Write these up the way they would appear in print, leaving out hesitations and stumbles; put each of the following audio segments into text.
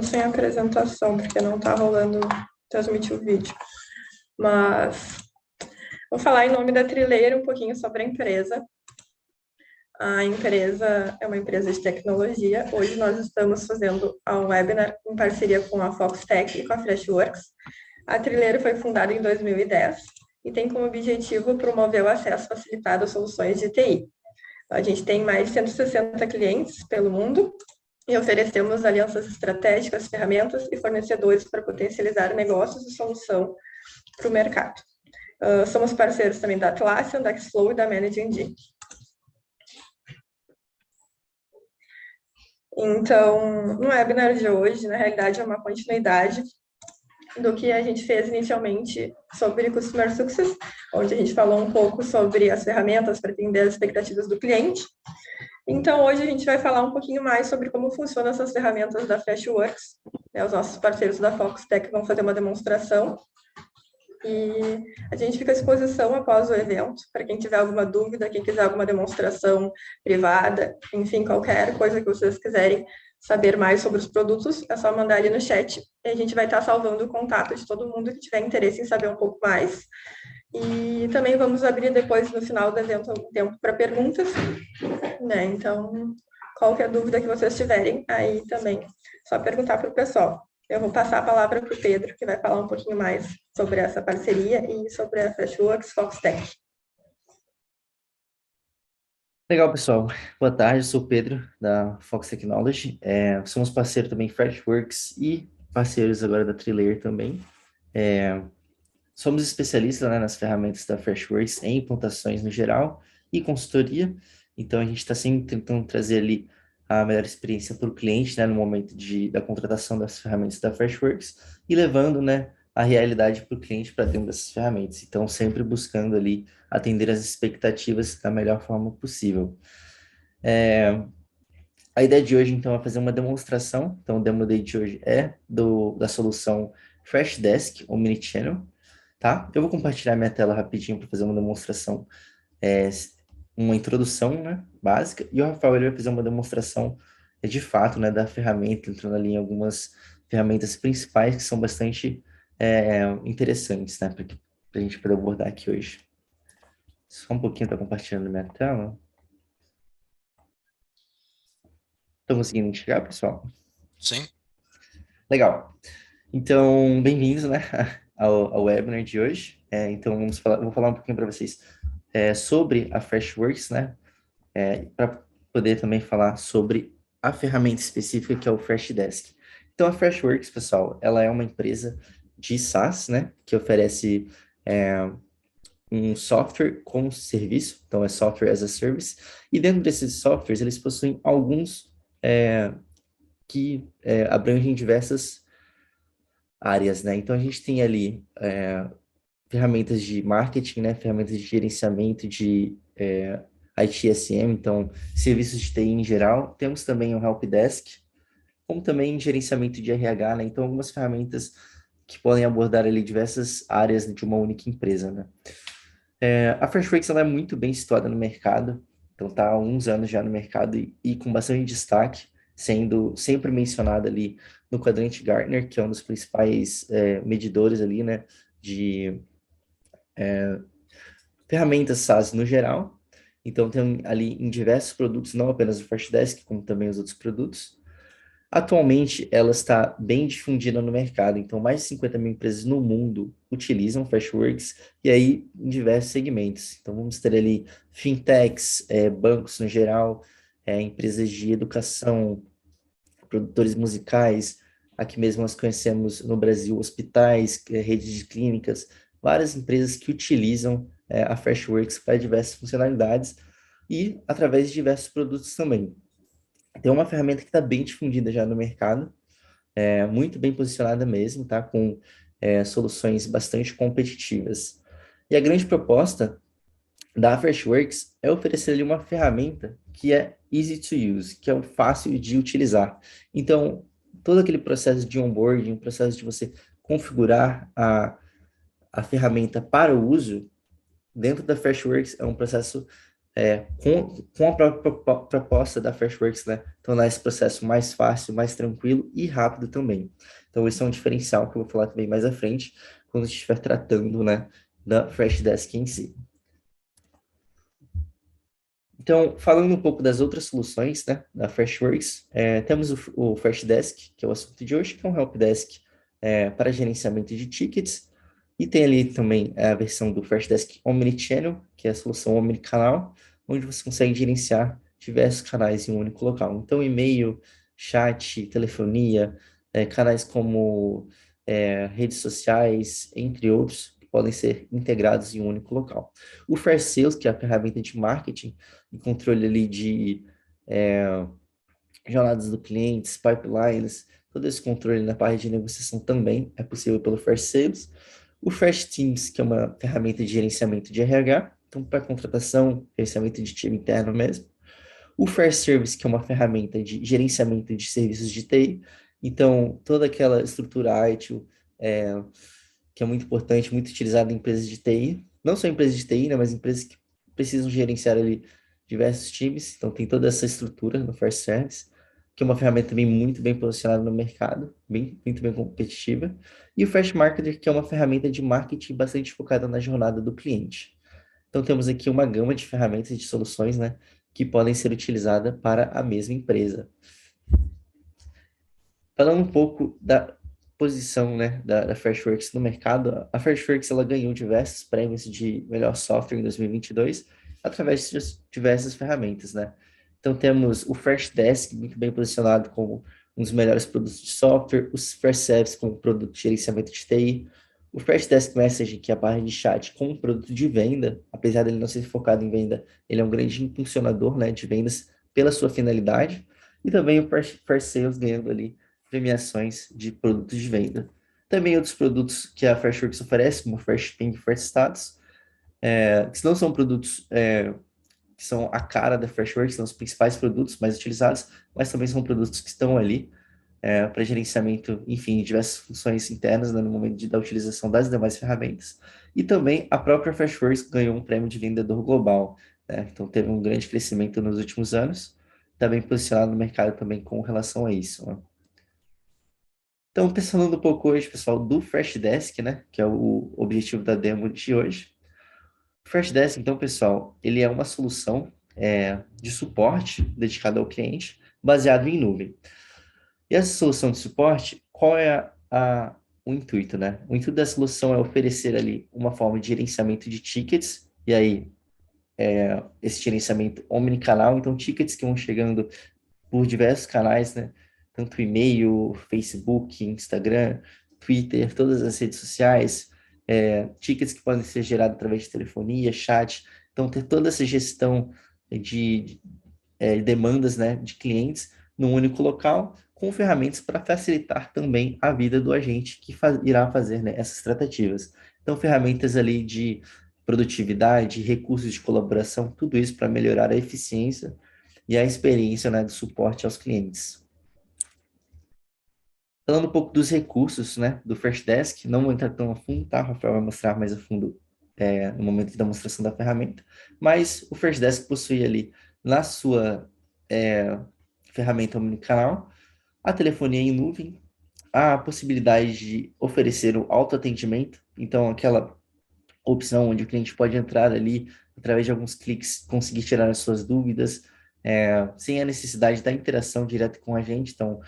sem apresentação, porque não está rolando transmitir o vídeo. Mas vou falar em nome da Trileira um pouquinho sobre a empresa. A empresa é uma empresa de tecnologia. Hoje nós estamos fazendo um webinar em parceria com a Foxtech e com a Freshworks. A Trileira foi fundada em 2010 e tem como objetivo promover o acesso facilitado a soluções de TI. A gente tem mais de 160 clientes pelo mundo e oferecemos alianças estratégicas, ferramentas e fornecedores para potencializar negócios e solução para o mercado. Somos parceiros também da Atlassian, da Xflow e da ManageMD. Então, no webinar de hoje, na realidade, é uma continuidade do que a gente fez inicialmente sobre Customer Success, onde a gente falou um pouco sobre as ferramentas para atender as expectativas do cliente. Então, hoje a gente vai falar um pouquinho mais sobre como funcionam essas ferramentas da Freshworks. Os nossos parceiros da Foxtech vão fazer uma demonstração e a gente fica à disposição após o evento, para quem tiver alguma dúvida, quem quiser alguma demonstração privada, enfim, qualquer coisa que vocês quiserem saber mais sobre os produtos, é só mandar ali no chat e a gente vai estar salvando o contato de todo mundo que tiver interesse em saber um pouco mais. E também vamos abrir depois, no final do evento, um tempo para perguntas, né? Então, qualquer dúvida que vocês tiverem, aí também, só perguntar para o pessoal. Eu vou passar a palavra para o Pedro, que vai falar um pouquinho mais sobre essa parceria e sobre a Freshworks Foxtech. Legal, pessoal. Boa tarde, eu sou o Pedro, da Fox Technology. Somos parceiros também Freshworks e parceiros agora da Trilayer também. Somos especialistas, né, nas ferramentas da Freshworks em implantações no geral e consultoria. Então, a gente está sempre tentando trazer ali a melhor experiência para o cliente, né, no momento da contratação das ferramentas da Freshworks e levando, né, a realidade para o cliente para dentro dessas ferramentas. Então, sempre buscando ali atender as expectativas da melhor forma possível. A ideia de hoje, então, é fazer uma demonstração. Então, o Demo Day de hoje é da solução Freshdesk, ou Minichannel, tá? Eu vou compartilhar minha tela rapidinho para fazer uma demonstração, uma introdução, né, básica, e o Rafael ele vai fazer uma demonstração de fato, né, da ferramenta, entrando ali em algumas ferramentas principais que são bastante interessantes, né, para a gente poder abordar aqui hoje. Só um pouquinho, estou compartilhando minha tela. Estão conseguindo enxergar, pessoal? Sim. Legal. Então, bem-vindos, né, ao webinar de hoje. Então, vou falar um pouquinho para vocês sobre a Freshworks, né, para poder também falar sobre a ferramenta específica que é o Freshdesk. Então, a Freshworks, pessoal, ela é uma empresa de SaaS, né, que oferece um software como serviço, então é software as a service, e dentro desses softwares eles possuem alguns que abrangem diversas áreas, né? Então a gente tem ali ferramentas de marketing, né? Ferramentas de gerenciamento de ITSM, então serviços de TI em geral. Temos também o Helpdesk, como também gerenciamento de RH, né? Então algumas ferramentas que podem abordar ali diversas áreas de uma única empresa, né? A Freshworks ela é muito bem situada no mercado, então está há uns anos já no mercado e com bastante destaque, sendo sempre mencionada ali no quadrante Gartner, que é um dos principais medidores ali, né, de ferramentas SaaS no geral. Então tem ali em diversos produtos, não apenas o Freshdesk, como também os outros produtos. Atualmente, ela está bem difundida no mercado, então mais de 50 mil empresas no mundo utilizam Freshworks, e aí em diversos segmentos. Então vamos ter ali fintechs, bancos no geral, empresas de educação, produtores musicais, aqui mesmo nós conhecemos no Brasil hospitais, redes de clínicas, várias empresas que utilizam a Freshworks para diversas funcionalidades e através de diversos produtos também. Tem uma ferramenta que está bem difundida já no mercado, muito bem posicionada mesmo, tá? Com soluções bastante competitivas. E a grande proposta da Freshworks é oferecer ali uma ferramenta que é easy to use, que é fácil de utilizar. Então, todo aquele processo de onboarding, o processo de você configurar a ferramenta para o uso, dentro da Freshworks é um processo com a própria proposta da Freshworks, né, tornar esse processo mais fácil, mais tranquilo e rápido também. Então, esse é um diferencial que eu vou falar também mais à frente, quando a gente estiver tratando, né, da Freshdesk em si. Então, falando um pouco das outras soluções, né, da Freshworks, temos o Freshdesk, que é o assunto de hoje, que é um helpdesk para gerenciamento de tickets, e tem ali também a versão do Freshdesk Omnichannel, que é a solução omnicanal, onde você consegue gerenciar diversos canais em um único local. Então, e-mail, chat, telefonia, canais como redes sociais, entre outros, que podem ser integrados em um único local. O Fresh Sales, que é a ferramenta de marketing, e controle ali de jornadas do cliente, pipelines, todo esse controle na parte de negociação também é possível pelo Fresh Sales. O Fresh Teams, que é uma ferramenta de gerenciamento de RH, então para contratação, gerenciamento de time interno mesmo. O Fresh Service, que é uma ferramenta de gerenciamento de serviços de TI, então toda aquela estrutura ITIL, que é muito importante, muito utilizada em empresas de TI, não só empresas de TI, né, mas empresas que precisam gerenciar ali diversos times, então tem toda essa estrutura no First Service, que é uma ferramenta também muito bem posicionada no mercado, muito bem competitiva, e o Fresh Marketer, que é uma ferramenta de marketing bastante focada na jornada do cliente. Então temos aqui uma gama de ferramentas e de soluções, né, que podem ser utilizadas para a mesma empresa. Falando um pouco da posição, né, da Freshworks no mercado, a Freshworks ela ganhou diversos prêmios de melhor software em 2022 através de diversas ferramentas, né? Então temos o Freshdesk muito bem posicionado como um dos melhores produtos de software, os Freshservice como produto de gerenciamento de TI, o Freshdesk Messaging, que é a barra de chat como produto de venda, apesar dele não ser focado em venda, ele é um grande impulsionador, né, de vendas pela sua finalidade, e também o Fresh Sales ganhando ali premiações de produtos de venda. Também outros produtos que a Freshworks oferece, como o FreshPing e FreshStatus, que não são produtos que são a cara da Freshworks, são os principais produtos mais utilizados, mas também são produtos que estão ali para gerenciamento, enfim, de diversas funções internas, né, no momento da utilização das demais ferramentas. E também a própria Freshworks ganhou um prêmio de vendedor global, né? Então teve um grande crescimento nos últimos anos, está bem posicionado no mercado também com relação a isso, né? Então, pensando um pouco hoje, pessoal, do Freshdesk, né, que é o objetivo da demo de hoje. O Freshdesk, então, pessoal, ele é uma solução de suporte dedicada ao cliente, baseado em nuvem. E essa solução de suporte, qual é o intuito, né? O intuito da solução é oferecer ali uma forma de gerenciamento de tickets, e aí esse gerenciamento omnicanal, então tickets que vão chegando por diversos canais, né? Tanto e-mail, Facebook, Instagram, Twitter, todas as redes sociais, tickets que podem ser gerados através de telefonia, chat. Então, ter toda essa gestão de demandas, né, de clientes num único local, com ferramentas para facilitar também a vida do agente que irá fazer, né, essas tratativas. Então, ferramentas ali de produtividade, recursos de colaboração, tudo isso para melhorar a eficiência e a experiência, né, do suporte aos clientes. Falando um pouco dos recursos, né, do Freshdesk, não vou entrar tão a fundo, tá? O Rafael vai mostrar mais a fundo no momento de demonstração da ferramenta, mas o Freshdesk possui ali na sua ferramenta omnicanal a telefonia em nuvem, a possibilidade de oferecer o autoatendimento, então aquela opção onde o cliente pode entrar ali através de alguns cliques, conseguir tirar as suas dúvidas, sem a necessidade da interação direta com a gente. Então,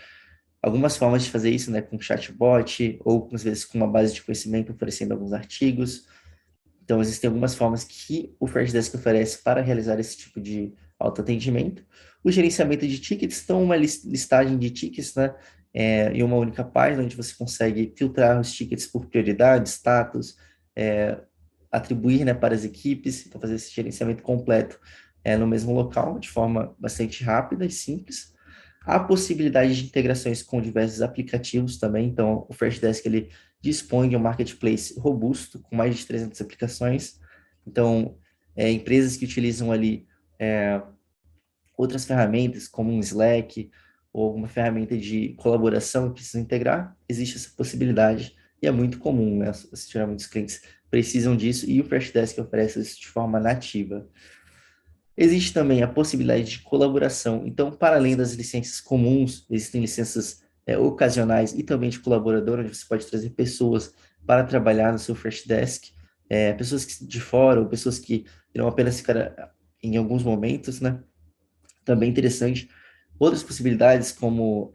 algumas formas de fazer isso, né, com chatbot ou às vezes com uma base de conhecimento oferecendo alguns artigos. Então, existem algumas formas que o Freshdesk oferece para realizar esse tipo de autoatendimento. O gerenciamento de tickets, então uma listagem de tickets, né, em uma única página, onde você consegue filtrar os tickets por prioridade, status, atribuir, né, para as equipes, então fazer esse gerenciamento completo no mesmo local, de forma bastante rápida e simples. Há possibilidade de integrações com diversos aplicativos também, então o Freshdesk ele dispõe de um marketplace robusto, com mais de 300 aplicações, então empresas que utilizam ali outras ferramentas, como um Slack, ou alguma ferramenta de colaboração que precisam integrar, existe essa possibilidade, e é muito comum, né? Geralmente os clientes precisam disso, e o Freshdesk oferece isso de forma nativa. Existe também a possibilidade de colaboração. Então, para além das licenças comuns, existem licenças ocasionais e também de colaborador, onde você pode trazer pessoas para trabalhar no seu Freshdesk, pessoas de fora ou pessoas que irão apenas ficar em alguns momentos, né? Também interessante. Outras possibilidades, como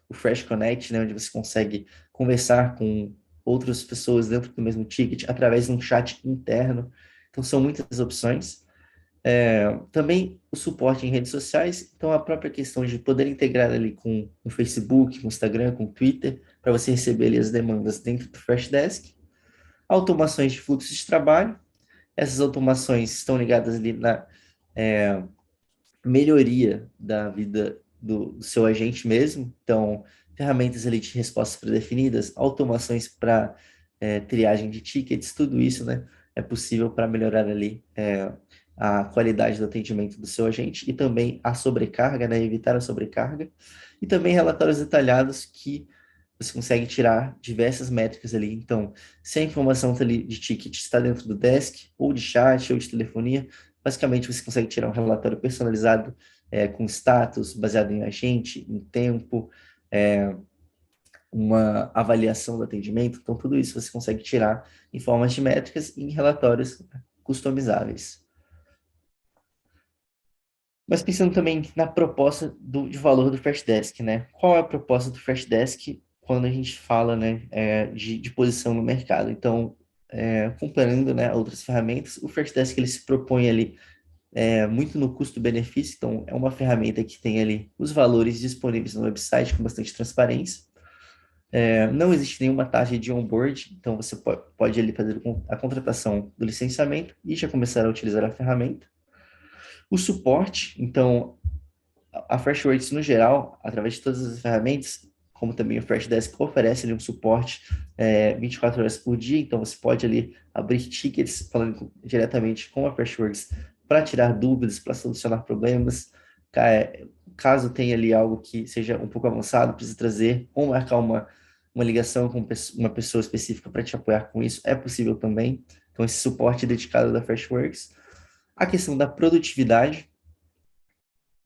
o Fresh Connect, né, onde você consegue conversar com outras pessoas dentro do mesmo ticket através de um chat interno. Então, são muitas opções. Também o suporte em redes sociais, então a própria questão de poder integrar ali com o Facebook, com o Instagram, com o Twitter, para você receber ali as demandas dentro do Freshdesk. Automações de fluxo de trabalho, essas automações estão ligadas ali na melhoria da vida do seu agente mesmo, então ferramentas ali de respostas predefinidas, automações para triagem de tickets, tudo isso, né, é possível para melhorar ali a qualidade do atendimento do seu agente e também a sobrecarga, né, evitar a sobrecarga, e também relatórios detalhados que você consegue tirar diversas métricas ali. Então, se a informação tá ali de ticket está dentro do desk, ou de chat, ou de telefonia, basicamente você consegue tirar um relatório personalizado com status, baseado em agente, em tempo, é, uma avaliação do atendimento. Então, tudo isso você consegue tirar em formas de métricas e em relatórios customizáveis. Mas pensando também na proposta de valor do Freshdesk, né? Qual é a proposta do Freshdesk quando a gente fala, né, de posição no mercado? Então, comparando, né, outras ferramentas, o Freshdesk ele se propõe ali muito no custo-benefício. Então, é uma ferramenta que tem ali os valores disponíveis no website com bastante transparência. Não existe nenhuma taxa de onboard, então você pode ali fazer a contratação do licenciamento e já começar a utilizar a ferramenta. O suporte, então, a Freshworks, no geral, através de todas as ferramentas, como também o Freshdesk, oferece ali um suporte 24 horas por dia, então você pode ali abrir tickets falando diretamente com a Freshworks para tirar dúvidas, para solucionar problemas. Caso tenha ali algo que seja um pouco avançado, precisa trazer ou marcar uma ligação com uma pessoa específica para te apoiar com isso, é possível também. Então, esse suporte dedicado da Freshworks. A questão da produtividade,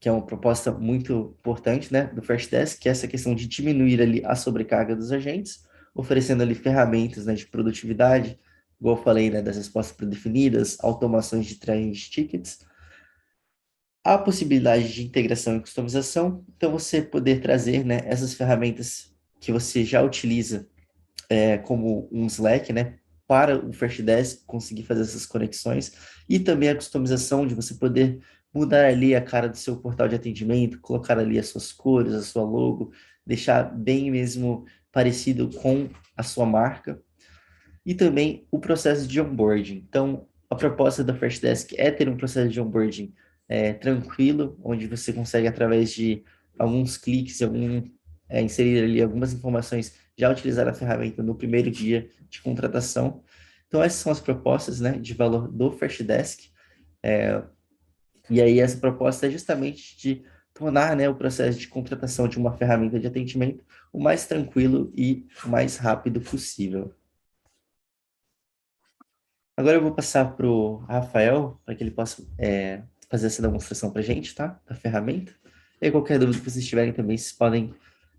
que é uma proposta muito importante, né, do Freshdesk, que é essa questão de diminuir ali a sobrecarga dos agentes, oferecendo ali ferramentas, né, de produtividade, igual eu falei, né, das respostas predefinidas, automações de tracking de tickets, a possibilidade de integração e customização, então você poder trazer, né, essas ferramentas que você já utiliza como um Slack, né, para o Freshdesk conseguir fazer essas conexões e também a customização de você poder mudar ali a cara do seu portal de atendimento, colocar ali as suas cores, a sua logo, deixar bem mesmo parecido com a sua marca e também o processo de onboarding. Então, a proposta da Freshdesk é ter um processo de onboarding tranquilo, onde você consegue, através de alguns cliques, inserir ali algumas informações, já utilizar a ferramenta no primeiro dia de contratação. Então, essas são as propostas, né, de valor do Freshdesk. E aí, essa proposta é justamente de tornar, né, o processo de contratação de uma ferramenta de atendimento o mais tranquilo e o mais rápido possível. Agora eu vou passar para o Rafael, para que ele possa fazer essa demonstração para a gente, tá? Da ferramenta. E aí, qualquer dúvida que vocês tiverem também, vocês podem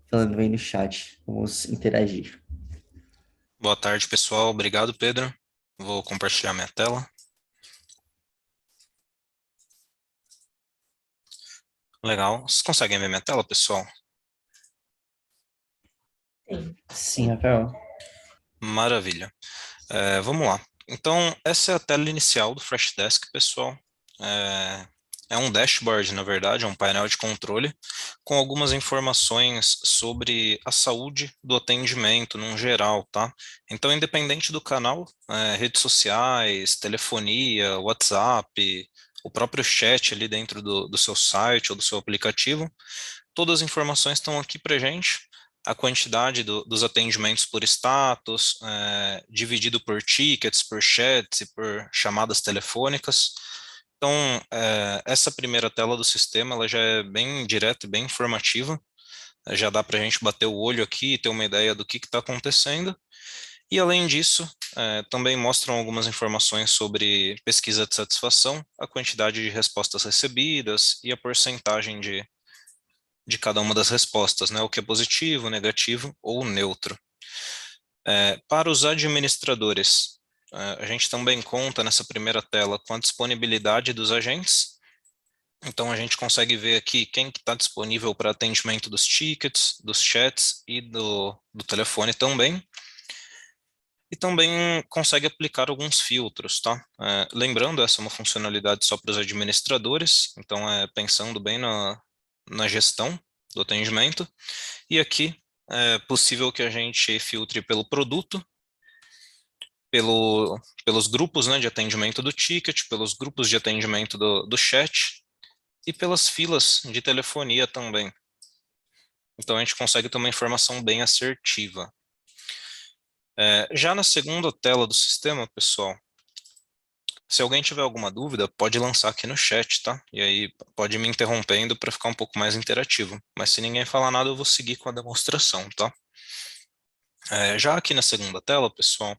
falando aí no chat. Vamos interagir. Boa tarde, pessoal. Obrigado, Pedro. Vou compartilhar minha tela. Legal. Vocês conseguem ver minha tela, pessoal? Sim, Rafael. Maravilha. Vamos lá. Então, essa é a tela inicial do Freshdesk, pessoal. É um dashboard, na verdade, é um painel de controle com algumas informações sobre a saúde do atendimento no geral, tá? Então, independente do canal, redes sociais, telefonia, WhatsApp, o próprio chat ali dentro do seu site ou do seu aplicativo, todas as informações estão aqui para gente. A quantidade dos atendimentos por status, dividido por tickets, por chats e por chamadas telefônicas. Então, essa primeira tela do sistema, ela já é bem direta e bem informativa. Já dá para a gente bater o olho aqui e ter uma ideia do que está acontecendo. E, além disso, também mostram algumas informações sobre pesquisa de satisfação, a quantidade de respostas recebidas e a porcentagem de cada uma das respostas, né? O que é positivo, negativo ou neutro. Para os administradores, a gente também conta nessa primeira tela com a disponibilidade dos agentes. Então, a gente consegue ver aqui quem está disponível para atendimento dos tickets, dos chats e do telefone também. E também consegue aplicar alguns filtros, tá? Lembrando, essa é uma funcionalidade só para os administradores, então pensando bem na gestão do atendimento. E aqui é possível que a gente filtre pelo produto, pelos grupos, né, de atendimento do ticket, pelos grupos de atendimento do chat e pelas filas de telefonia também. Então a gente consegue ter uma informação bem assertiva. Já na segunda tela do sistema, pessoal, se alguém tiver alguma dúvida, pode lançar aqui no chat, tá? E aí pode ir me interrompendo para ficar um pouco mais interativo. Mas se ninguém falar nada, eu vou seguir com a demonstração, tá? Já aqui na segunda tela, pessoal,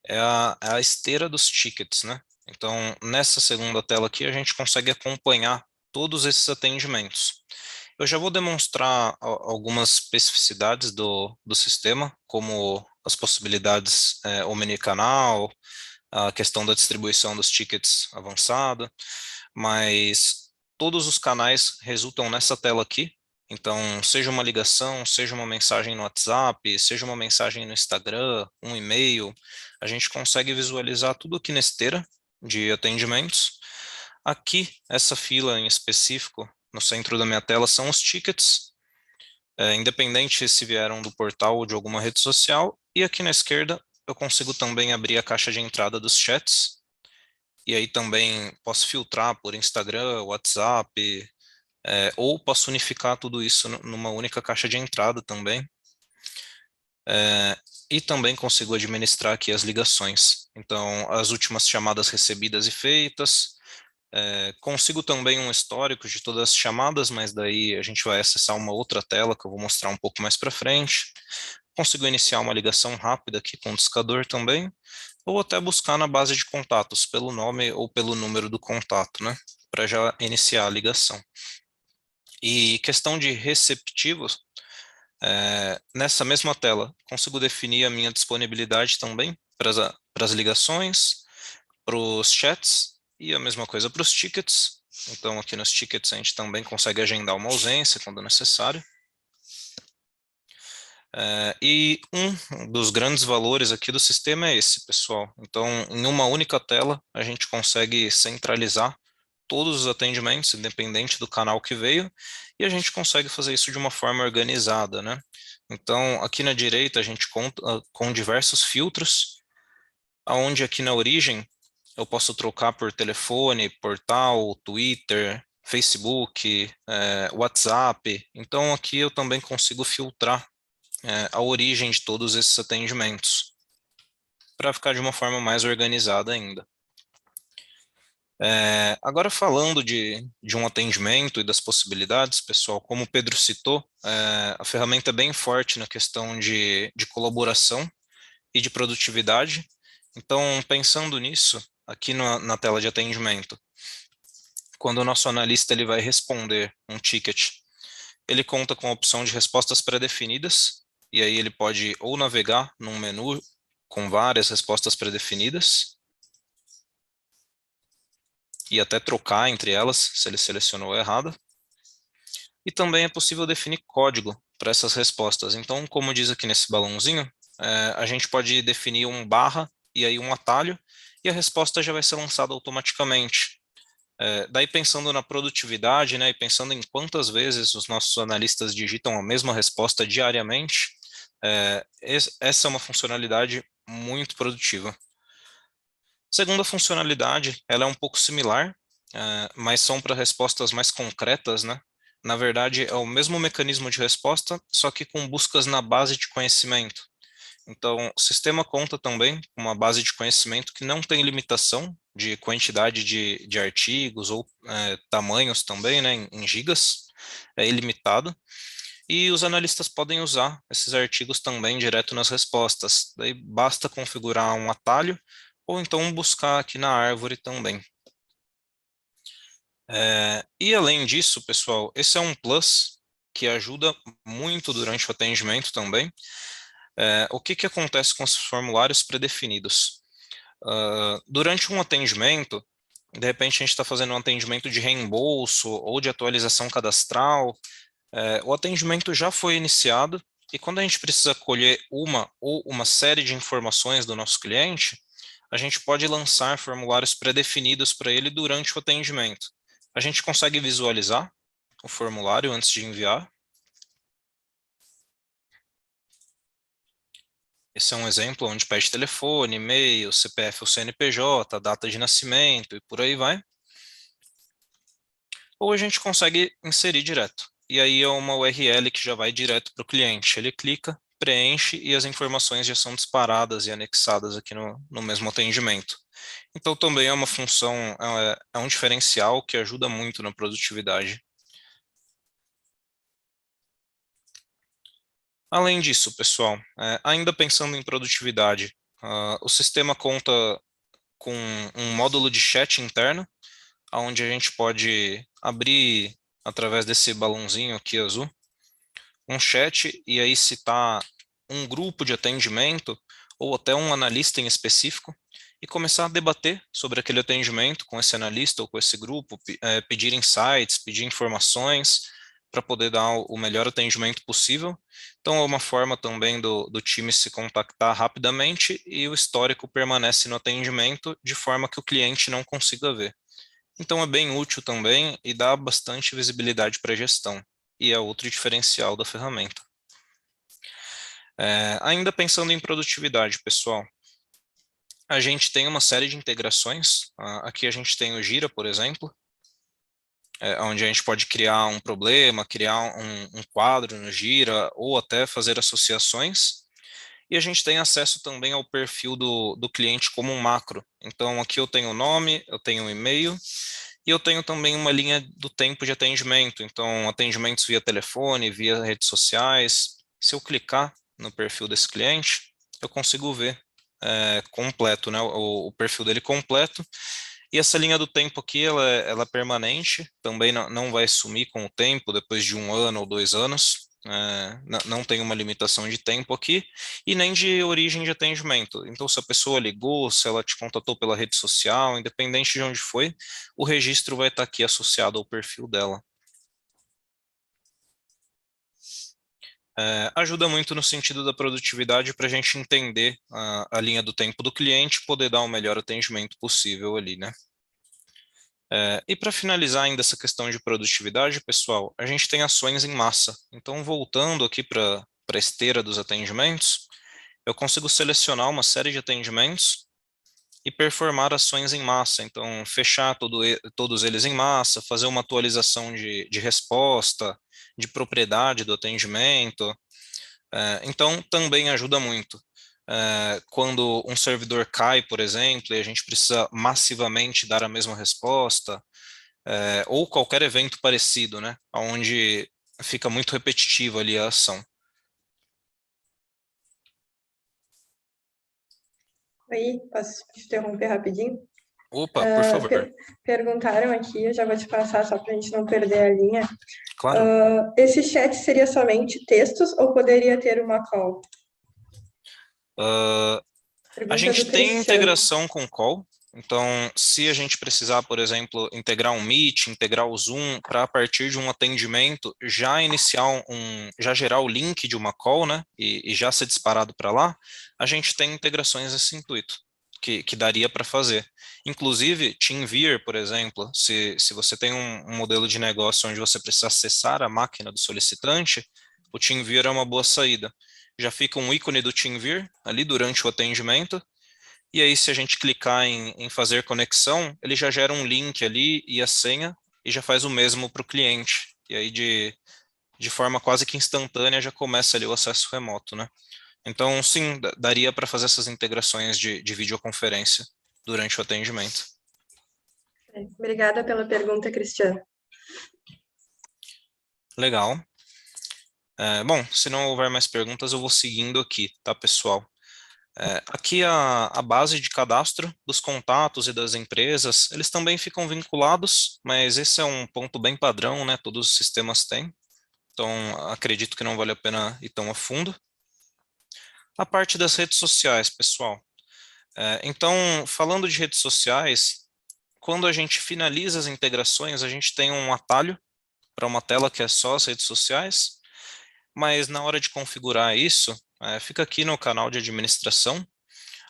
é a esteira dos tickets, né? Então, nessa segunda tela aqui, a gente consegue acompanhar todos esses atendimentos. Eu já vou demonstrar algumas especificidades do sistema, como as possibilidades omnicanal, a questão da distribuição dos tickets avançada, mas todos os canais resultam nessa tela aqui. Então, seja uma ligação, seja uma mensagem no WhatsApp, seja uma mensagem no Instagram, um e-mail, a gente consegue visualizar tudo aqui na esteira de atendimentos. Aqui, essa fila em específico, no centro da minha tela, são os tickets, independente se vieram do portal ou de alguma rede social. E aqui na esquerda, eu consigo também abrir a caixa de entrada dos chats. E aí também posso filtrar por Instagram, WhatsApp, ou posso unificar tudo isso numa única caixa de entrada também. E também consigo administrar aqui as ligações. Então, as últimas chamadas recebidas e feitas. Consigo também um histórico de todas as chamadas, mas daí a gente vai acessar uma outra tela que eu vou mostrar um pouco mais para frente. Consigo iniciar uma ligação rápida aqui com o discador também, ou até buscar na base de contatos pelo nome ou pelo número do contato, né, para já iniciar a ligação. E questão de receptivos, nessa mesma tela, consigo definir a minha disponibilidade também para as ligações, para os chats e a mesma coisa para os tickets. Então, aqui nos tickets a gente também consegue agendar uma ausência quando necessário. E um dos grandes valores aqui do sistema é esse, pessoal. Então, em uma única tela, a gente consegue centralizar todos os atendimentos, independente do canal que veio, e a gente consegue fazer isso de uma forma organizada, né? Então, aqui na direita, a gente conta com diversos filtros, onde aqui na origem, eu posso trocar por telefone, portal, Twitter, Facebook, WhatsApp. Então, aqui eu também consigo filtrar a origem de todos esses atendimentos, para ficar de uma forma mais organizada ainda. Agora falando de um atendimento e das possibilidades, pessoal, como o Pedro citou, a ferramenta é bem forte na questão de colaboração e de produtividade. Então, pensando nisso, aqui na tela de atendimento, quando o nosso analista ele vai responder um ticket, ele conta com a opção de respostas pré-definidas, e aí ele pode ou navegar num menu com várias respostas pré-definidas, e até trocar entre elas, se ele selecionou errado. E também é possível definir código para essas respostas. Então, como diz aqui nesse balãozinho, a gente pode definir um barra e aí um atalho, e a resposta já vai ser lançada automaticamente. Daí pensando na produtividade, né, e pensando em quantas vezes os nossos analistas digitam a mesma resposta diariamente, essa é uma funcionalidade muito produtiva. Segunda funcionalidade, ela é um pouco similar, mas são para respostas mais concretas, né? Na verdade, é o mesmo mecanismo de resposta, só que com buscas na base de conhecimento. Então, o sistema conta também com uma base de conhecimento que não tem limitação de quantidade de artigos ou tamanhos também, né, em gigas, é ilimitado. e os analistas podem usar esses artigos também direto nas respostas. Daí basta configurar um atalho ou então buscar aqui na árvore também. E além disso, pessoal, esse é um plus que ajuda muito durante o atendimento também. O que acontece com os formulários pré-definidos? Durante um atendimento, de repente a gente está fazendo um atendimento de reembolso ou de atualização cadastral, o atendimento já foi iniciado e quando a gente precisa colher uma ou uma série de informações do nosso cliente, a gente pode lançar formulários pré-definidos para ele durante o atendimento. A gente consegue visualizar o formulário antes de enviar. Esse é um exemplo onde pede telefone, e-mail, CPF ou CNPJ, data de nascimento e por aí vai. Ou a gente consegue inserir direto. E aí é uma URL que já vai direto para o cliente. Ele clica, preenche e as informações já são disparadas e anexadas aqui no mesmo atendimento. Então também é uma função, é um diferencial que ajuda muito na produtividade. Além disso, pessoal, ainda pensando em produtividade, o sistema conta com um módulo de chat interno, onde a gente pode abrir, através desse balãozinho aqui azul, um chat e aí citar um grupo de atendimento ou até um analista em específico e começar a debater sobre aquele atendimento com esse analista ou com esse grupo, pedir insights, pedir informações para poder dar o melhor atendimento possível. Então, é uma forma também do time se contactar rapidamente e o histórico permanece no atendimento de forma que o cliente não consiga ver. Então, é bem útil também e dá bastante visibilidade para a gestão. E é outro diferencial da ferramenta. Ainda pensando em produtividade, pessoal, a gente tem uma série de integrações. Aqui a gente tem o Gira, por exemplo, onde a gente pode criar um problema, criar um quadro no Gira, ou até fazer associações. E a gente tem acesso também ao perfil do cliente como um macro. Então, aqui eu tenho o nome, eu tenho o e-mail, e eu tenho também uma linha do tempo de atendimento. Então, atendimentos via telefone, via redes sociais. Se eu clicar no perfil desse cliente, eu consigo ver completo, né, o perfil dele completo. E essa linha do tempo aqui, ela é permanente, também não vai sumir com o tempo, depois de 1 ano ou 2 anos. Não tem uma limitação de tempo aqui e nem de origem de atendimento. Então, se a pessoa ligou, se ela te contatou pela rede social, independente de onde foi, o registro vai estar aqui associado ao perfil dela. Ajuda muito no sentido da produtividade para a gente entender a linha do tempo do cliente e poder dar o melhor atendimento possível ali, né? E para finalizar ainda essa questão de produtividade, pessoal, a gente tem ações em massa. Então, voltando aqui para a esteira dos atendimentos, eu consigo selecionar uma série de atendimentos e performar ações em massa. Então, fechar todos eles em massa, fazer uma atualização de resposta, de propriedade do atendimento. Então, também ajuda muito. Quando um servidor cai, por exemplo, e a gente precisa massivamente dar a mesma resposta, ou qualquer evento parecido, né, onde fica muito repetitivo ali a ação. Aí, posso te interromper rapidinho? Opa, por favor. Perguntaram aqui, eu já vou te passar só para a gente não perder a linha. Claro. Esse chat seria somente textos ou poderia ter uma call? A Pergunta do gente tem Cristiano. integração com call, então se a gente precisar, por exemplo, integrar um Meet, integrar o Zoom, para a partir de um atendimento já iniciar já gerar o link de uma call, né, e já ser disparado para lá, a gente tem integrações nesse intuito, que daria para fazer. Inclusive, TeamViewer, por exemplo, se você tem um modelo de negócio onde você precisa acessar a máquina do solicitante, o TeamViewer é uma boa saída. Já fica um ícone do TeamViewer ali durante o atendimento, e aí se a gente clicar em fazer conexão, ele já gera um link ali e a senha, e já faz o mesmo para o cliente. E aí de forma quase que instantânea já começa ali o acesso remoto, né? Então sim, daria para fazer essas integrações de videoconferência durante o atendimento. Obrigada pela pergunta, Cristiano. Legal. Bom, se não houver mais perguntas, eu vou seguindo aqui, tá, pessoal? Aqui a base de cadastro dos contatos e das empresas, eles também ficam vinculados, mas esse é um ponto bem padrão, né? Todos os sistemas têm, então acredito que não vale a pena ir tão a fundo. A parte das redes sociais, pessoal. Então, falando de redes sociais, quando a gente finaliza as integrações, a gente tem um atalho para uma tela que é só as redes sociais, mas na hora de configurar isso, fica aqui no canal de administração,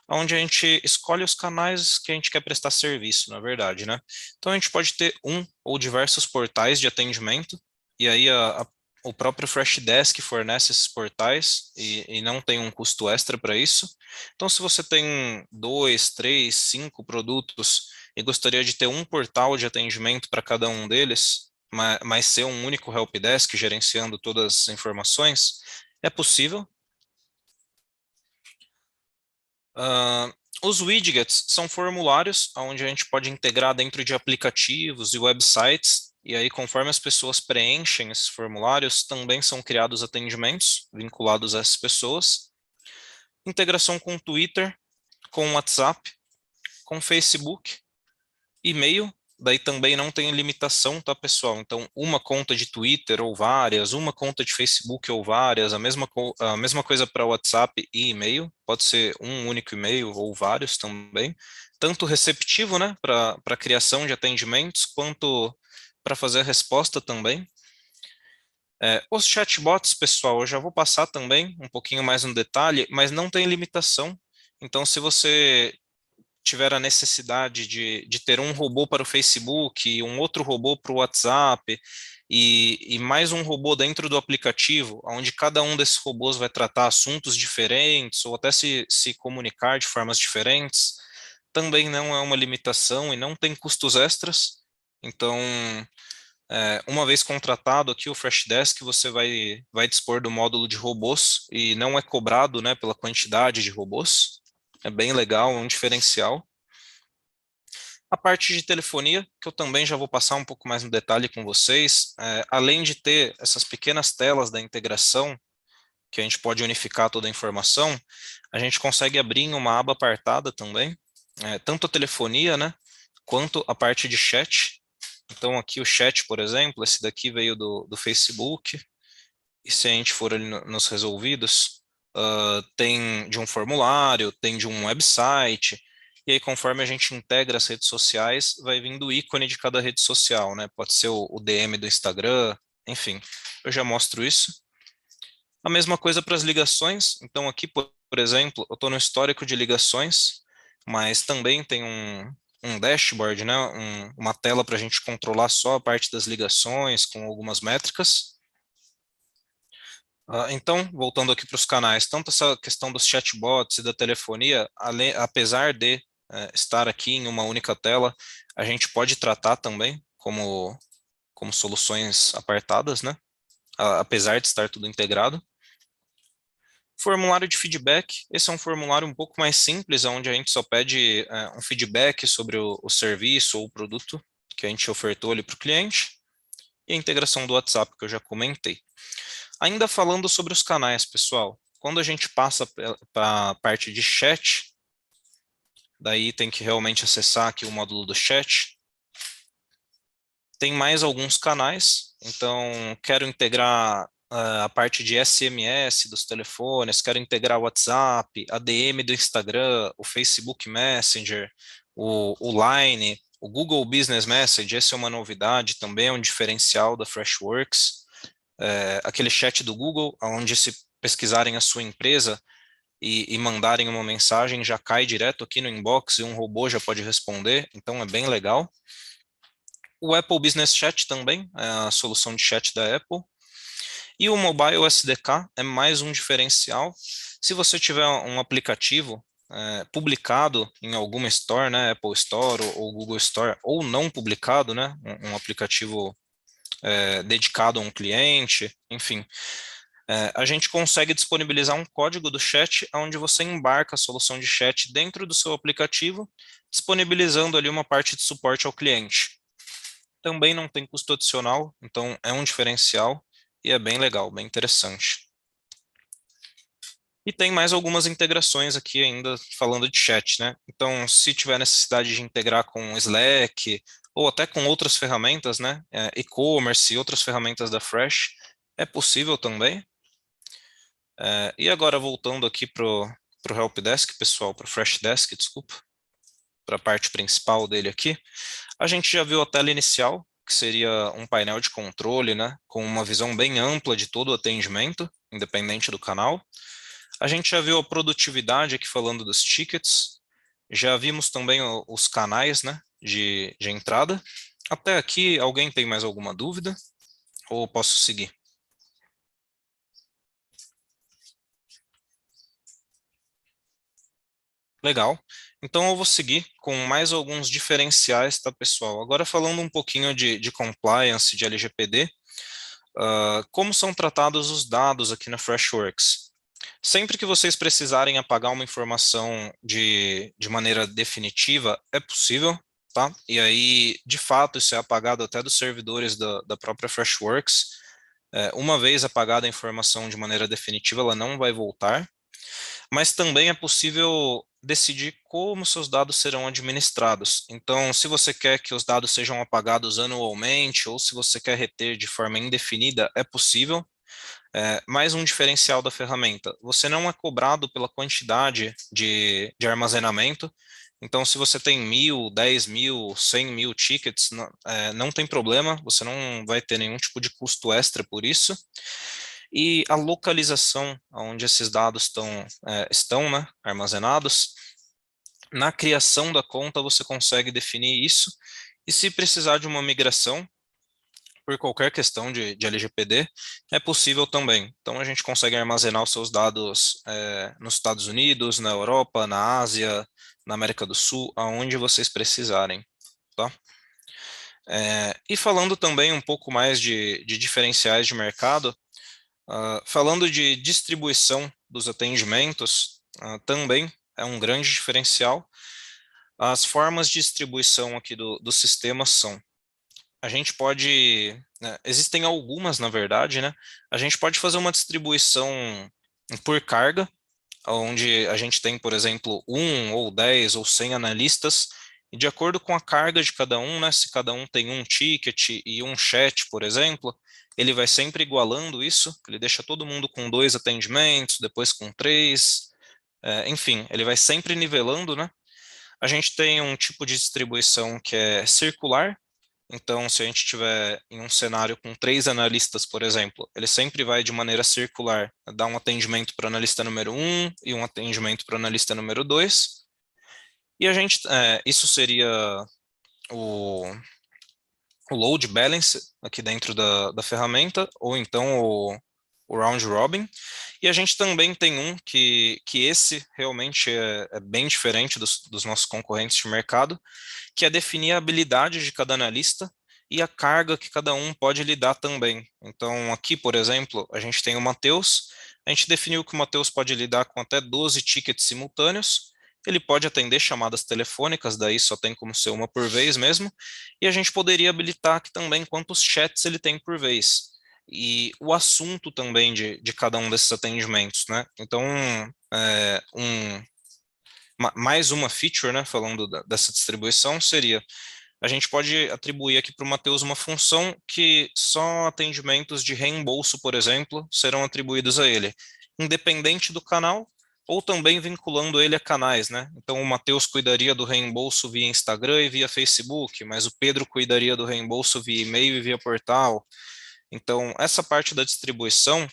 onde a gente escolhe os canais que a gente quer prestar serviço, na verdade, né? Então a gente pode ter um ou diversos portais de atendimento, e aí o próprio Freshdesk fornece esses portais e não tem um custo extra para isso. Então, se você tem 2, 3, 5 produtos e gostaria de ter um portal de atendimento para cada um deles, mas ser um único helpdesk gerenciando todas as informações, é possível. Os widgets são formulários onde a gente pode integrar dentro de aplicativos e websites, e aí conforme as pessoas preenchem esses formulários, também são criados atendimentos vinculados a essas pessoas. Integração com Twitter, com WhatsApp, com Facebook, e-mail, daí também não tem limitação, tá, pessoal? Então, uma conta de Twitter ou várias, uma conta de Facebook ou várias, a mesma coisa para WhatsApp e e-mail, pode ser um único e-mail ou vários também, tanto receptivo, né, para criação de atendimentos, quanto para fazer a resposta também. Os chatbots, pessoal, eu já vou passar também um pouquinho mais no detalhe, mas não tem limitação. Então, se você tiver a necessidade de ter um robô para o Facebook, um outro robô para o WhatsApp e mais um robô dentro do aplicativo, onde cada um desses robôs vai tratar assuntos diferentes ou até se comunicar de formas diferentes, também não é uma limitação e não tem custos extras. Então, uma vez contratado aqui o Freshdesk, você vai dispor do módulo de robôs e não é cobrado, né, pela quantidade de robôs. É bem legal, é um diferencial. A parte de telefonia, que eu também já vou passar um pouco mais no detalhe com vocês, além de ter essas pequenas telas da integração, que a gente pode unificar toda a informação, a gente consegue abrir em uma aba apartada também, tanto a telefonia, né, quanto a parte de chat. Então aqui o chat, por exemplo, esse daqui veio do Facebook, e se a gente for ali nos resolvidos, tem de um formulário, tem de um website, e aí conforme a gente integra as redes sociais, vai vindo o ícone de cada rede social, né? Pode ser o DM do Instagram, enfim, eu já mostro isso. A mesma coisa para as ligações, então aqui, por exemplo, eu estou no histórico de ligações, mas também tem um dashboard, né? Uma tela para a gente controlar só a parte das ligações, com algumas métricas. Então, voltando aqui para os canais, tanto essa questão dos chatbots e da telefonia, apesar de estar aqui em uma única tela, a gente pode tratar também como soluções apartadas, né? Apesar de estar tudo integrado. Formulário de feedback, esse é um formulário um pouco mais simples, onde a gente só pede um feedback sobre o serviço ou o produto que a gente ofertou ali para o cliente, e a integração do WhatsApp, que eu já comentei. Ainda falando sobre os canais, pessoal, quando a gente passa para a parte de chat, daí tem que realmente acessar aqui o módulo do chat. Tem mais alguns canais, então quero integrar a parte de SMS dos telefones, quero integrar o WhatsApp, a DM do Instagram, o Facebook Messenger, o Line, o Google Business Message, essa é uma novidade também, é um diferencial da Freshworks. Aquele chat do Google, onde se pesquisarem a sua empresa e mandarem uma mensagem, já cai direto aqui no inbox e um robô já pode responder, então é bem legal. O Apple Business Chat também, é a solução de chat da Apple. E o Mobile SDK é mais um diferencial. Se você tiver um aplicativo publicado em alguma store, né, Apple Store ou Google Store, ou não publicado, né, um aplicativo dedicado a um cliente, enfim, a gente consegue disponibilizar um código do chat onde você embarca a solução de chat dentro do seu aplicativo, disponibilizando ali uma parte de suporte ao cliente. Também não tem custo adicional, então é um diferencial e é bem legal, bem interessante. E tem mais algumas integrações aqui ainda falando de chat, né? Então, se tiver necessidade de integrar com Slack ou até com outras ferramentas, né? E-commerce e outras ferramentas da Fresh, é possível também. E agora voltando aqui para o Helpdesk, pessoal, para o Freshdesk, desculpa, para a parte principal dele aqui, a gente já viu a tela inicial, que seria um painel de controle, né? Com uma visão bem ampla de todo o atendimento, independente do canal. A gente já viu a produtividade aqui falando dos tickets, já vimos também os canais, né, de entrada. Até aqui, alguém tem mais alguma dúvida? Ou posso seguir? Legal. Então eu vou seguir com mais alguns diferenciais, tá, pessoal? Agora falando um pouquinho de compliance, de LGPD, como são tratados os dados aqui na Freshworks? Sempre que vocês precisarem apagar uma informação de maneira definitiva, é possível, tá? E aí, de fato, isso é apagado até dos servidores da própria Freshworks. Uma vez apagada a informação de maneira definitiva, ela não vai voltar. Mas também é possível decidir como seus dados serão administrados. Então, se você quer que os dados sejam apagados anualmente, ou se você quer reter de forma indefinida, é possível. Mais um diferencial da ferramenta, você não é cobrado pela quantidade de armazenamento, então se você tem 1.000, 10.000, 100.000 tickets, não tem problema, você não vai ter nenhum tipo de custo extra por isso, e a localização onde esses dados estão, né, armazenados, na criação da conta você consegue definir isso, e se precisar de uma migração, por qualquer questão de LGPD, é possível também. Então, a gente consegue armazenar os seus dados nos Estados Unidos, na Europa, na Ásia, na América do Sul, aonde vocês precisarem, tá? E falando também um pouco mais de diferenciais de mercado, falando de distribuição dos atendimentos, também é um grande diferencial. As formas de distribuição aqui do sistema são: a gente pode, né, existem algumas, na verdade, né? A gente pode fazer uma distribuição por carga, onde a gente tem, por exemplo, 1 ou 10 ou 100 analistas, e de acordo com a carga de cada um, né, se cada um tem um ticket e um chat, por exemplo, ele vai sempre igualando isso, ele deixa todo mundo com 2 atendimentos, depois com 3, enfim, ele vai sempre nivelando, né? A gente tem um tipo de distribuição que é circular. Então, se a gente tiver em um cenário com 3 analistas, por exemplo, ele sempre vai de maneira circular, dar um atendimento para o analista número 1 e um atendimento para o analista número 2. E isso seria o, o load balance aqui dentro da ferramenta, ou então o round robin. E a gente também tem um que esse realmente é bem diferente dos nossos concorrentes de mercado, que é definir a habilidade de cada analista e a carga que cada um pode lidar também. Então, aqui, por exemplo, a gente tem o Matheus, a gente definiu que o Matheus pode lidar com até 12 tickets simultâneos, ele pode atender chamadas telefônicas, daí só tem como ser uma por vez mesmo, e a gente poderia habilitar aqui também quantos chats ele tem por vez. E o assunto também de cada um desses atendimentos, né? Então, mais uma feature, né, falando dessa distribuição, seria: a gente pode atribuir aqui para o Matheus uma função que só atendimentos de reembolso, por exemplo, serão atribuídos a ele, independente do canal, ou também vinculando ele a canais, né? Então o Matheus cuidaria do reembolso via Instagram e via Facebook, mas o Pedro cuidaria do reembolso via e-mail e via portal. Então, essa parte da distribuição,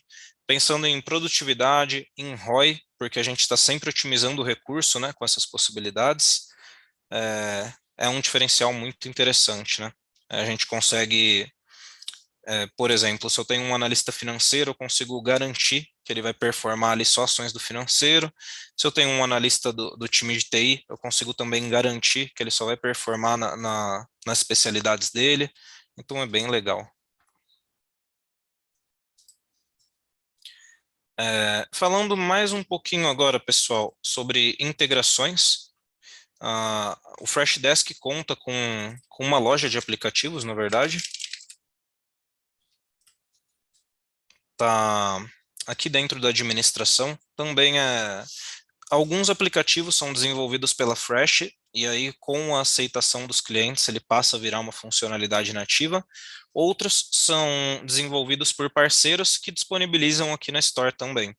pensando em produtividade, em ROI, porque a gente está sempre otimizando o recurso, né, com essas possibilidades, é um diferencial muito interessante, né? A gente consegue, por exemplo, se eu tenho um analista financeiro, eu consigo garantir que ele vai performar ali só ações do financeiro. Se eu tenho um analista do time de TI, eu consigo também garantir que ele só vai performar nas especialidades dele. Então, é bem legal. Falando mais um pouquinho agora, pessoal, sobre integrações, o Freshdesk conta com uma loja de aplicativos, na verdade. está aqui dentro da administração, também alguns aplicativos são desenvolvidos pela Fresh, e aí com a aceitação dos clientes ele passa a virar uma funcionalidade nativa. Outros são desenvolvidos por parceiros que disponibilizam aqui na Store também.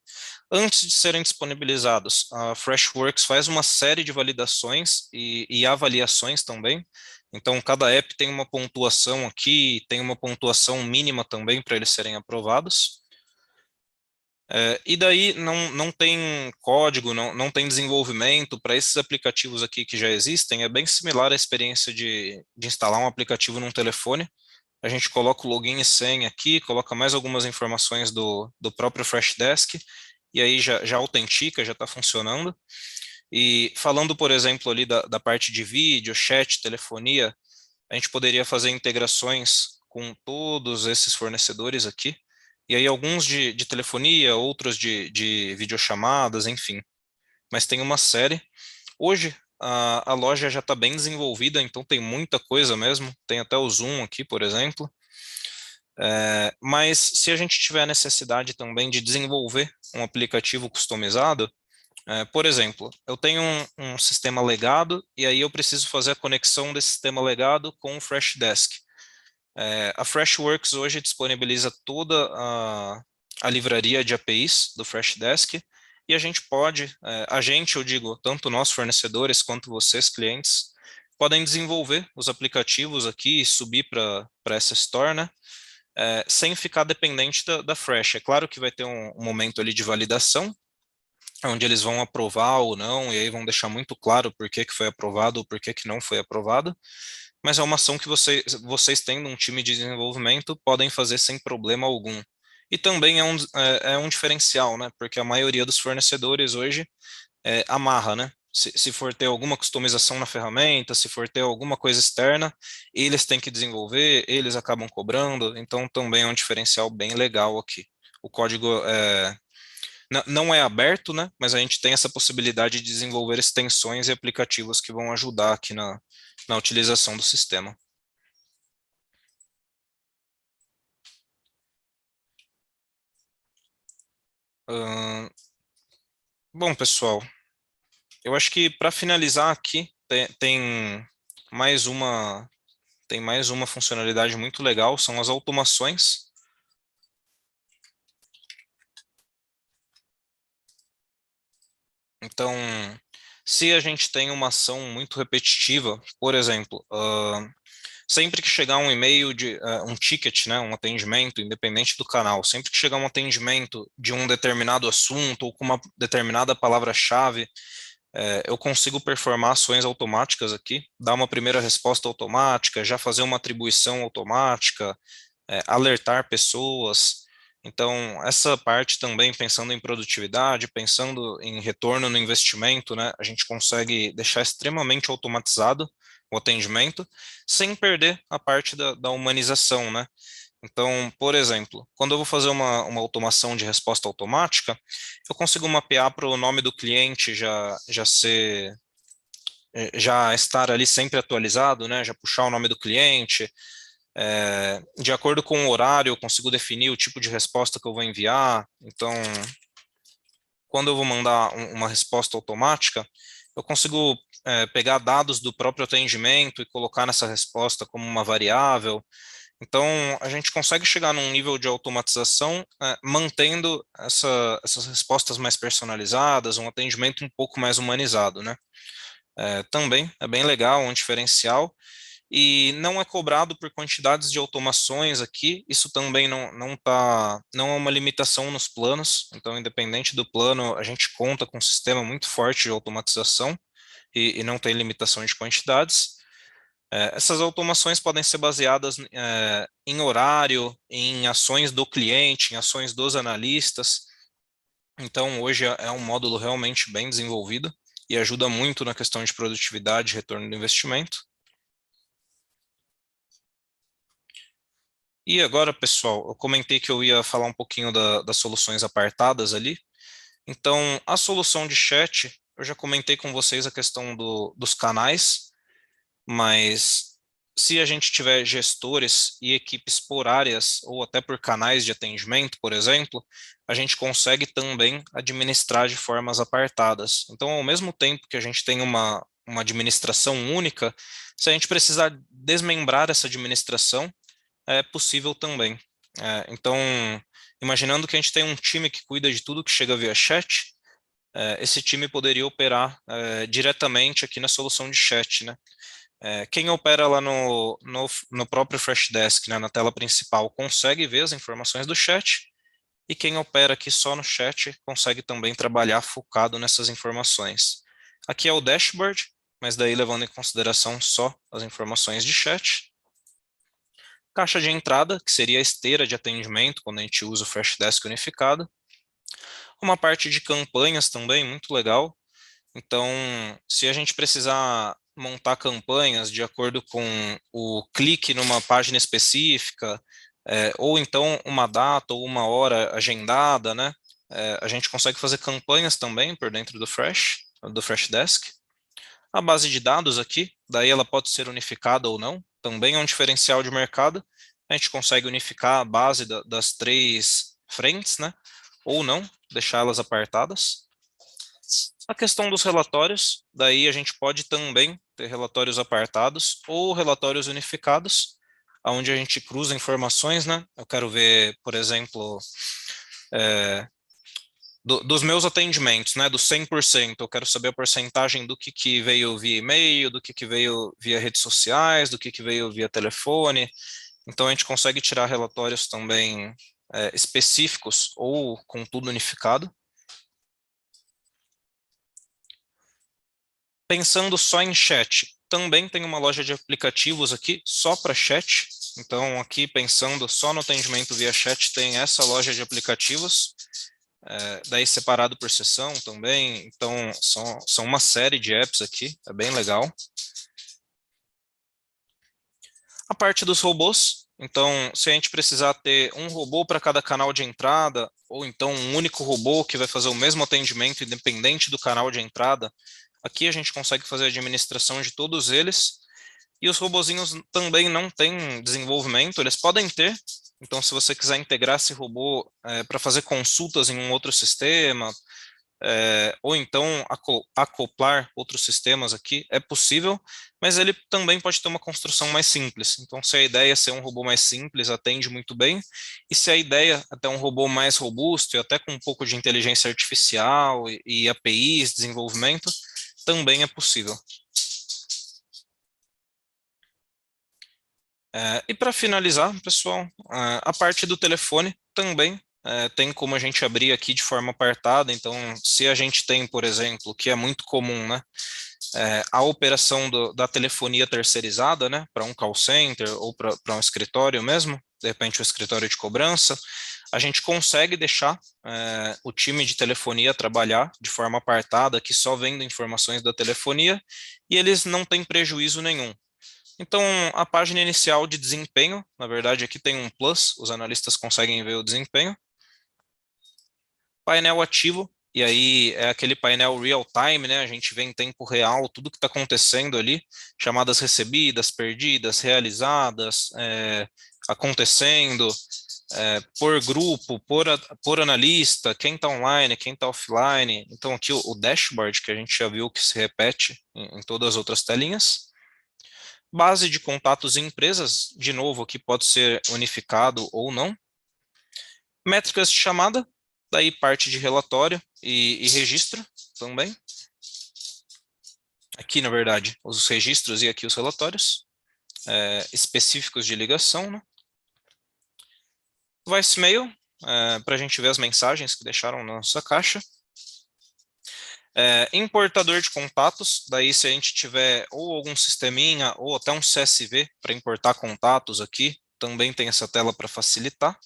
Antes de serem disponibilizados, a Freshworks faz uma série de validações e avaliações também. Então, cada app tem uma pontuação aqui, tem uma pontuação mínima também para eles serem aprovados. E daí não tem código, não tem desenvolvimento para esses aplicativos aqui que já existem. É bem similar à experiência de instalar um aplicativo num telefone. A gente coloca o login e senha aqui, coloca mais algumas informações do próprio Freshdesk, e aí já autentica, já está funcionando. E falando, por exemplo, ali da parte de vídeo, chat, telefonia, a gente poderia fazer integrações com todos esses fornecedores aqui, e aí alguns de telefonia, outros de videochamadas, enfim. Mas tem uma série. Hoje, a loja já está bem desenvolvida, então tem muita coisa mesmo. Tem até o Zoom aqui, por exemplo. Mas se a gente tiver a necessidade também de desenvolver um aplicativo customizado, por exemplo, eu tenho um sistema legado e aí eu preciso fazer a conexão desse sistema legado com o Freshdesk. A Freshworks hoje disponibiliza toda a livraria de APIs do Freshdesk e a gente pode, eu digo, tanto nós fornecedores quanto vocês clientes, podem desenvolver os aplicativos aqui e subir para essa store, né? Sem ficar dependente da Fresh. É claro que vai ter um momento ali de validação, onde eles vão aprovar ou não, e aí vão deixar muito claro por que foi aprovado ou por que não foi aprovado, mas é uma ação que vocês tendo um time de desenvolvimento, podem fazer sem problema algum. E também é um diferencial, né? Porque a maioria dos fornecedores hoje amarra, né? Se for ter alguma customização na ferramenta, se for ter alguma coisa externa, eles têm que desenvolver, eles acabam cobrando, então também é um diferencial bem legal aqui. O código não é aberto, né? Mas a gente tem essa possibilidade de desenvolver extensões e aplicativos que vão ajudar aqui na utilização do sistema. Bom, pessoal, eu acho que para finalizar aqui, tem mais uma funcionalidade muito legal, são as automações. Então, se a gente tem uma ação muito repetitiva, por exemplo, sempre que chegar um e-mail um ticket, né, um atendimento, independente do canal, sempre que chegar um atendimento de um determinado assunto ou com uma determinada palavra-chave, eu consigo performar ações automáticas aqui, dar uma primeira resposta automática, já fazer uma atribuição automática, alertar pessoas. Então, essa parte também, pensando em produtividade, pensando em retorno no investimento, né, a gente consegue deixar extremamente automatizado o atendimento, sem perder a parte da humanização, né? Então, por exemplo, quando eu vou fazer uma automação de resposta automática, eu consigo mapear para o nome do cliente já estar ali sempre atualizado, né? Já puxar o nome do cliente. De acordo com o horário, eu consigo definir o tipo de resposta que eu vou enviar. Então, quando eu vou mandar uma resposta automática, eu consigo pegar dados do próprio atendimento e colocar nessa resposta como uma variável. Então, a gente consegue chegar num nível de automatização mantendo essas respostas mais personalizadas, um atendimento um pouco mais humanizado, né? Também é bem legal, um diferencial, e não é cobrado por quantidades de automações aqui, isso também não é uma limitação nos planos, então, independente do plano, a gente conta com um sistema muito forte de automatização e não tem limitação de quantidades. Essas automações podem ser baseadas em horário, em ações do cliente, em ações dos analistas. Então, hoje é um módulo realmente bem desenvolvido e ajuda muito na questão de produtividade e retorno do investimento. E agora, pessoal, eu comentei que eu ia falar um pouquinho das soluções apartadas ali. Então, a solução de chat, eu já comentei com vocês a questão dos canais, mas se a gente tiver gestores e equipes por áreas ou até por canais de atendimento, por exemplo, a gente consegue também administrar de formas apartadas. Então, ao mesmo tempo que a gente tem uma administração única, se a gente precisar desmembrar essa administração, é possível também. Então, imaginando que a gente tem um time que cuida de tudo que chega via chat, esse time poderia operar diretamente aqui na solução de chat, né? Quem opera lá no próprio Freshdesk, né, na tela principal, consegue ver as informações do chat, e quem opera aqui só no chat consegue também trabalhar focado nessas informações. Aqui é o dashboard, mas daí levando em consideração só as informações de chat. Caixa de entrada, que seria a esteira de atendimento, quando a gente usa o Freshdesk unificado. Uma parte de campanhas também, muito legal. Então, se a gente precisar montar campanhas de acordo com o clique numa página específica, ou então uma data ou uma hora agendada, né? A gente consegue fazer campanhas também por dentro do Freshdesk. A base de dados aqui, daí ela pode ser unificada ou não, também é um diferencial de mercado. A gente consegue unificar a base das 3 frentes, né? Ou não, deixá-las apartadas. A questão dos relatórios, daí a gente pode também ter relatórios apartados ou relatórios unificados, onde a gente cruza informações, né? Eu quero ver, por exemplo, dos meus atendimentos, né, dos 100%, eu quero saber a porcentagem do que veio via e-mail, do que veio via redes sociais, do que veio via telefone. Então, a gente consegue tirar relatórios também específicos ou com tudo unificado. Pensando só em chat, também tem uma loja de aplicativos aqui só para chat. Então, aqui pensando só no atendimento via chat, tem essa loja de aplicativos. Daí separado por sessão também, então são uma série de apps aqui, é bem legal. A parte dos robôs, então se a gente precisar ter um robô para cada canal de entrada, ou então um único robô que vai fazer o mesmo atendimento independente do canal de entrada, aqui a gente consegue fazer a administração de todos eles, e os robozinhos também não têm desenvolvimento, eles podem ter. Então, se você quiser integrar esse robô para fazer consultas em um outro sistema, ou então acoplar outros sistemas aqui, é possível, mas ele também pode ter uma construção mais simples. Então, se a ideia é ser um robô mais simples, atende muito bem, e se a ideia é ter um robô mais robusto e até com um pouco de inteligência artificial e APIs, desenvolvimento, também é possível. E para finalizar, pessoal, a parte do telefone também tem como a gente abrir aqui de forma apartada. Então, se a gente tem, por exemplo, que é muito comum, né, a operação da telefonia terceirizada, né, para um call center ou para um escritório mesmo, de repente o escritório de cobrança, a gente consegue deixar o time de telefonia trabalhar de forma apartada, que só vendo informações da telefonia, e eles não têm prejuízo nenhum. Então, a página inicial de desempenho, na verdade aqui tem um plus, os analistas conseguem ver o desempenho. Painel ativo, e aí é aquele painel real time, né? A gente vê em tempo real tudo que está acontecendo ali, chamadas recebidas, perdidas, realizadas, acontecendo, por grupo, por analista, quem está online, quem está offline. Então aqui o dashboard, que a gente já viu que se repete em todas as outras telinhas. Base de contatos em empresas, de novo, aqui pode ser unificado ou não. Métricas de chamada, daí parte de relatório e registro também. Aqui, na verdade, os registros e aqui os relatórios específicos de ligação, né? Voicemail, para a gente ver as mensagens que deixaram na nossa caixa. Importador de contatos, daí se a gente tiver ou algum sisteminha ou até um CSV para importar contatos aqui, também tem essa tela para facilitar.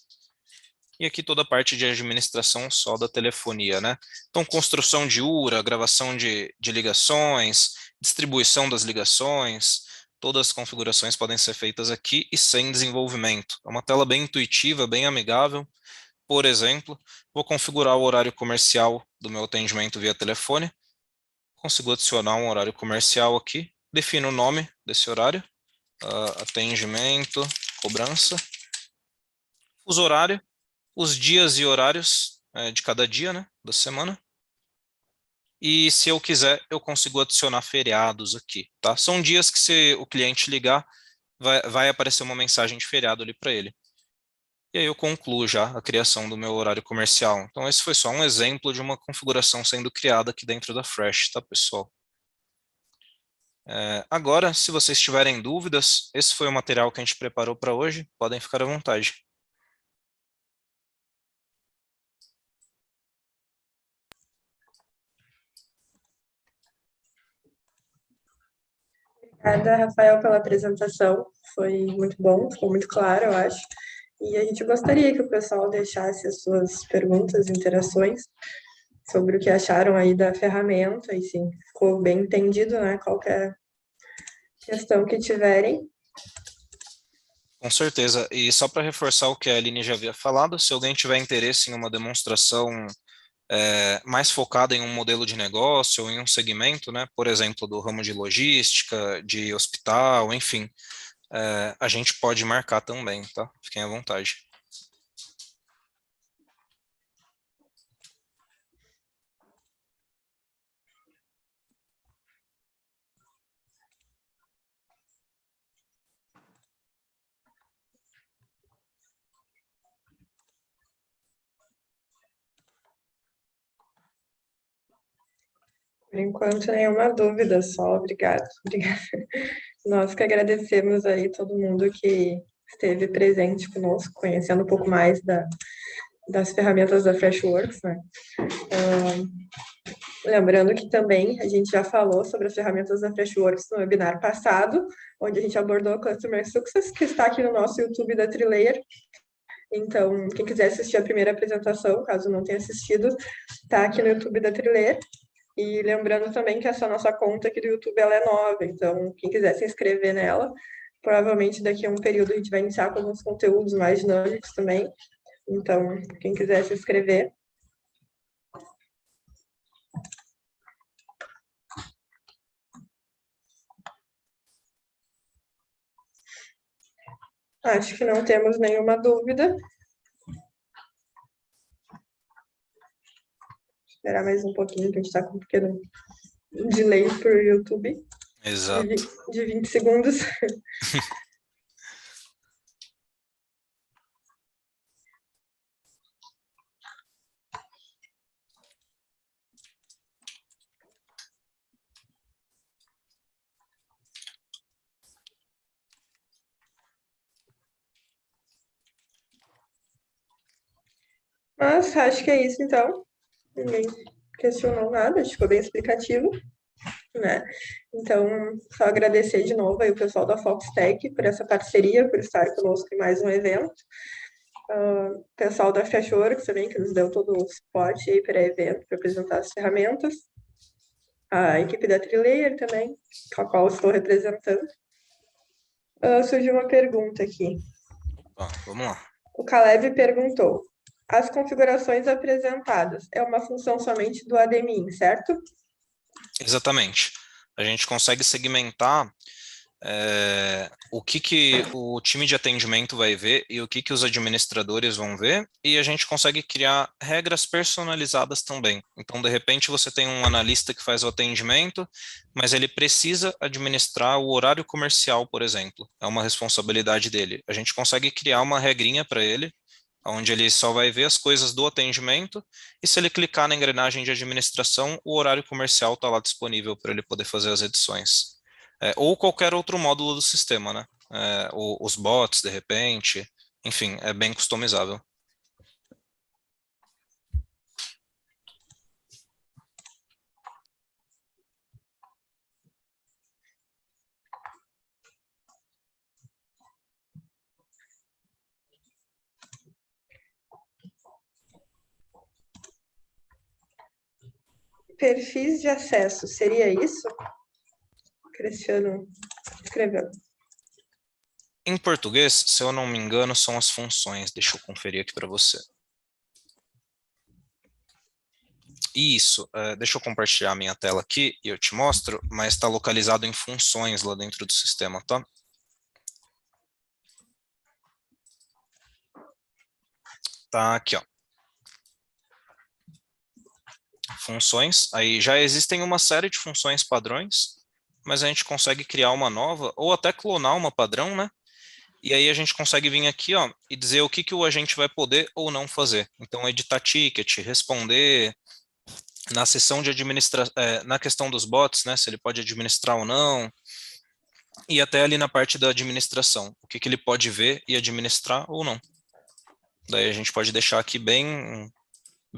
E aqui toda a parte de administração só da telefonia, né? Então, construção de URA, gravação de ligações, distribuição das ligações, todas as configurações podem ser feitas aqui e sem desenvolvimento. É uma tela bem intuitiva, bem amigável. Por exemplo, vou configurar o horário comercial do meu atendimento via telefone. Consigo adicionar um horário comercial aqui, defino o nome desse horário atendimento, cobrança, fuso horário, os dias e horários de cada dia, né, da semana. E se eu quiser, eu consigo adicionar feriados aqui, tá? São dias que se o cliente ligar, vai aparecer uma mensagem de feriado ali para ele. E aí eu concluo já a criação do meu horário comercial. Então esse foi só um exemplo de uma configuração sendo criada aqui dentro da Fresh, tá, pessoal? Agora, se vocês tiverem dúvidas, esse foi o material que a gente preparou para hoje, podem ficar à vontade. Obrigada, Rafael, pela apresentação. Foi muito bom, ficou muito claro, eu acho. E a gente gostaria que o pessoal deixasse as suas perguntas, interações sobre o que acharam aí da ferramenta, e sim, ficou bem entendido, né? Qualquer questão que tiverem. Com certeza. E só para reforçar o que a Aline já havia falado, se alguém tiver interesse em uma demonstração mais focada em um modelo de negócio ou em um segmento, né, por exemplo, do ramo de logística, de hospital, enfim, a gente pode marcar também, tá? Fiquem à vontade. Por enquanto, nenhuma dúvida, só obrigado. Obrigada. Nós que agradecemos aí todo mundo que esteve presente conosco, conhecendo um pouco mais das ferramentas da Freshworks, né? Lembrando que também a gente já falou sobre as ferramentas da Freshworks no webinar passado, onde a gente abordou o Customer Success, que está aqui no nosso YouTube da Trilayer. Então, quem quiser assistir a primeira apresentação, caso não tenha assistido, está aqui no YouTube da Trilayer. E lembrando também que essa nossa conta aqui do YouTube ela é nova, então quem quiser se inscrever nela, provavelmente daqui a um período a gente vai iniciar com alguns conteúdos mais dinâmicos também. Então, quem quiser se inscrever. Acho que não temos nenhuma dúvida. Esperar mais um pouquinho, que a gente está com um pequeno delay para o YouTube. Exato. De 20 segundos. Mas acho que é isso, então. Ninguém questionou nada, acho que ficou bem explicativo, né? Então, só agradecer de novo aí o pessoal da Foxtech por essa parceria, por estar conosco em mais um evento. O pessoal da Freshworks também, que nos deu todo o suporte aí para o evento, para apresentar as ferramentas. A equipe da Trilayer também, com a qual estou representando. Surgiu uma pergunta aqui. Vamos lá. O Caleb perguntou: as configurações apresentadas é uma função somente do admin, certo? Exatamente. A gente consegue segmentar o que o time de atendimento vai ver e o que os administradores vão ver, e a gente consegue criar regras personalizadas também. Então, de repente, você tem um analista que faz o atendimento, mas ele precisa administrar o horário comercial, por exemplo. É uma responsabilidade dele. A gente consegue criar uma regrinha para ele, onde ele só vai ver as coisas do atendimento, e se ele clicar na engrenagem de administração, o horário comercial está lá disponível para ele poder fazer as edições. Ou qualquer outro módulo do sistema, né? Os bots, de repente, enfim, é bem customizável. Perfis de acesso, seria isso? Cristiano escreveu. Em português, se eu não me engano, são as funções. Deixa eu conferir aqui para você. Isso, deixa eu compartilhar a minha tela aqui e eu te mostro, mas está localizado em funções lá dentro do sistema, tá? Tá aqui, ó. Funções, aí já existem uma série de funções padrões, mas a gente consegue criar uma nova, ou até clonar uma padrão, né? E aí a gente consegue vir aqui, ó, e dizer o que que o agente vai poder ou não fazer. Então, editar ticket, responder na seção de administração, na questão dos bots, né? Se ele pode administrar ou não, e até ali na parte da administração, o que que ele pode ver e administrar ou não. Daí a gente pode deixar aqui bem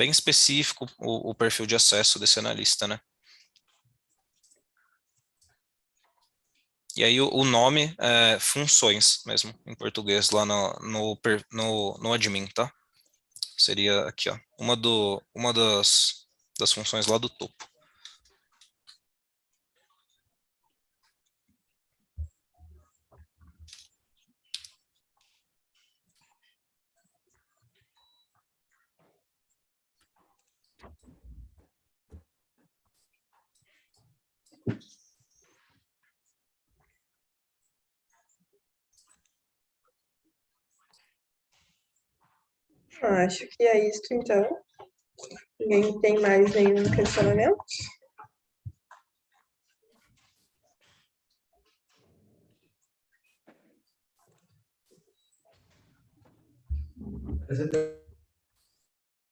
específico o perfil de acesso desse analista, né? E aí o nome é funções mesmo, em português, lá no admin, tá? Seria aqui, ó, uma das funções lá do topo. Acho que é isso, então. Ninguém tem mais nenhum questionamento?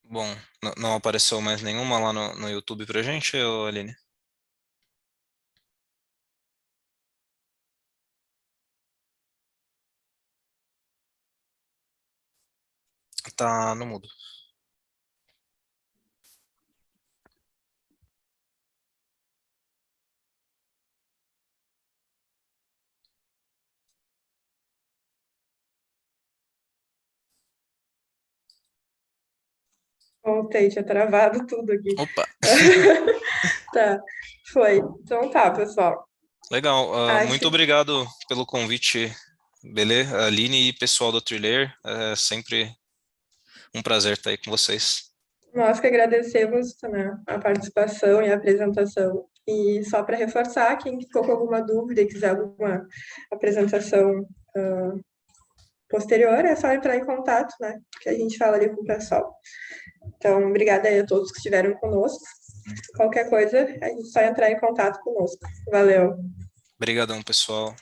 Bom, não apareceu mais nenhuma lá no YouTube pra gente, ô Aline? Tá no mudo. Voltei, tinha travado tudo aqui. Opa! Tá, foi. Então tá, pessoal. Legal, muito Acho obrigado pelo convite, Belê, Aline e pessoal da Thriller. É sempre um prazer estar aí com vocês. Nós que agradecemos, né, a participação e a apresentação. E só para reforçar, quem ficou com alguma dúvida e quiser alguma apresentação posterior, é só entrar em contato, né? Que a gente fala ali com o pessoal. Então, obrigada aí a todos que estiveram conosco. Qualquer coisa, é só entrar em contato conosco. Valeu! Obrigadão, pessoal.